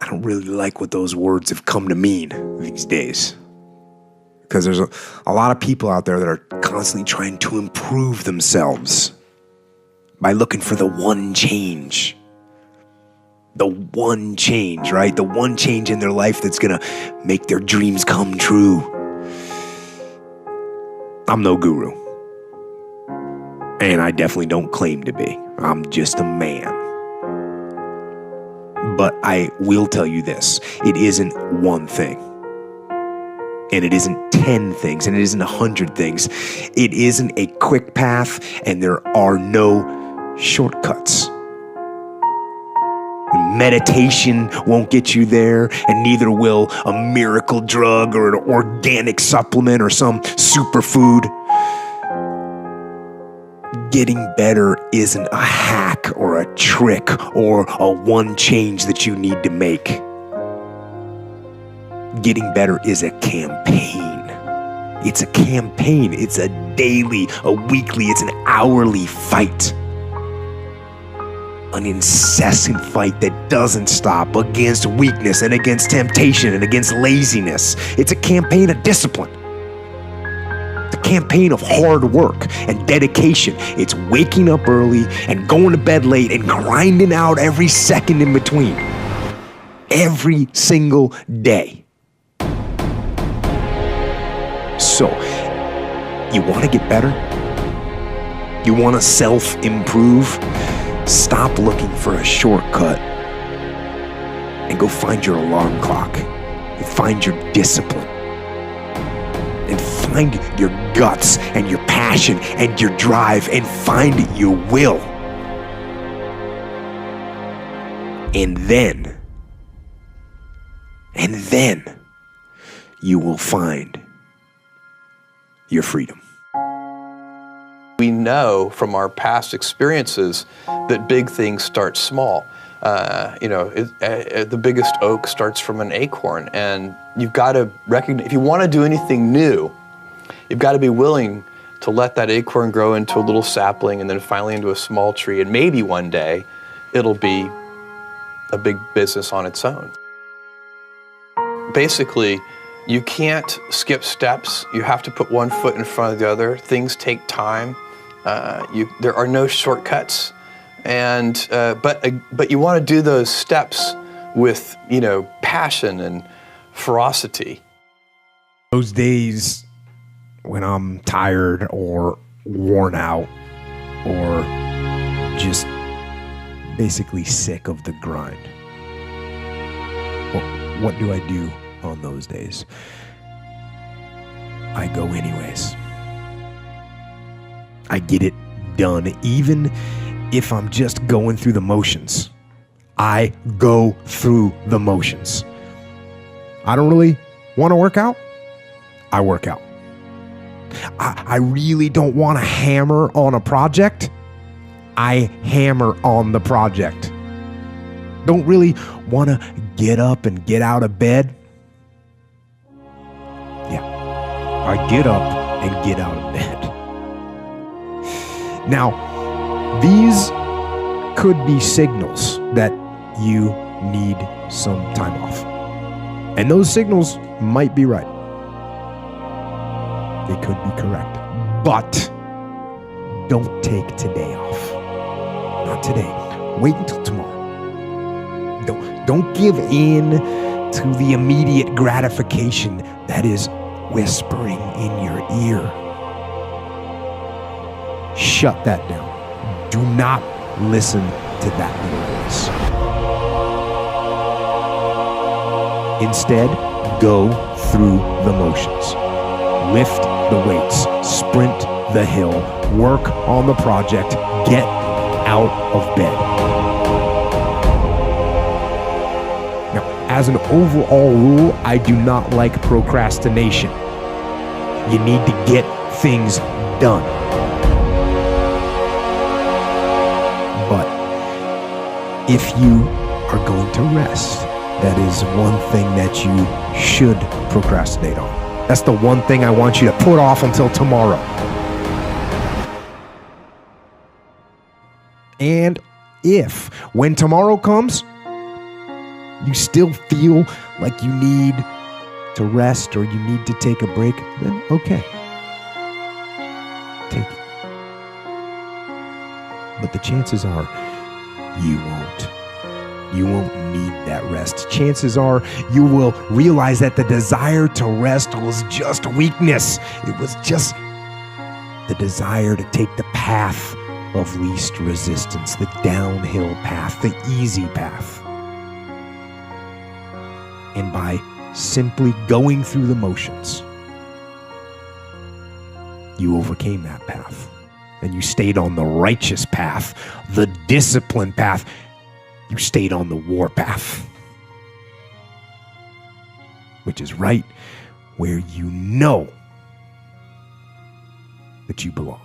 I don't really like what those words have come to mean these days. Because there's a lot of people out there that are constantly trying to improve themselves by looking for the one change. The one change, right? The one change in their life that's going to make their dreams come true. I'm no guru. And I definitely don't claim to be. I'm just a man. But I will tell you this. It isn't one thing. And it isn't 10 things. And it isn't 100 things. It isn't a quick path. And there are no shortcuts. Meditation won't get you there, and neither will a miracle drug or an organic supplement or some superfood. Getting better isn't a hack or a trick or a one change that you need to make. Getting better is a campaign. It's a campaign. It's a daily, a weekly, it's an hourly fight. An incessant fight that doesn't stop against weakness and against temptation and against laziness. It's a campaign of discipline. It's a campaign of hard work and dedication. It's waking up early and going to bed late and grinding out every second in between. Every single day. So, you want to get better? You want to self-improve? Stop looking for a shortcut and go find your alarm clock and find your discipline and find your guts and your passion and your drive and find your will. And then you will find your freedom. We know from our past experiences that big things start small. The biggest oak starts from an acorn, and you've got to recognize, if you want to do anything new, you've got to be willing to let that acorn grow into a little sapling and then finally into a small tree, and maybe one day it'll be a big business on its own. Basically, you can't skip steps. You have to put one foot in front of the other. Things take time. There are no shortcuts, and but you want to do those steps with passion and ferocity. Those days when I'm tired or worn out or just basically sick of the grind. Well, what do I do on those days? I go anyways. I get it done, even if I'm just going through the motions. I go through the motions. I don't really want to work out. I work out. I really don't want to hammer on a project. I hammer on the project. Don't really want to get up and get out of bed. Yeah, I get up and get out of bed. Now, these could be signals that you need some time off. And those signals might be right. They could be correct. But don't take today off. Not today. Wait until tomorrow. Don't give in to the immediate gratification that is whispering in your ear. Shut that down. Do not listen to that little voice. Instead, go through the motions. Lift the weights, sprint the hill, work on the project, get out of bed. Now, as an overall rule, I do not like procrastination. You need to get things done. But if you are going to rest, that is one thing that you should procrastinate on. That's the one thing I want you to put off until tomorrow. And if, when tomorrow comes, you still feel like you need to rest or you need to take a break, then okay. Take it. But the chances are you won't. You won't need that rest. Chances are you will realize that the desire to rest was just weakness. It was just the desire to take the path of least resistance, the downhill path, the easy path. And by simply going through the motions, you overcame that path. And you stayed on the righteous path, the disciplined path. You stayed on the war path, which is right where you know that you belong.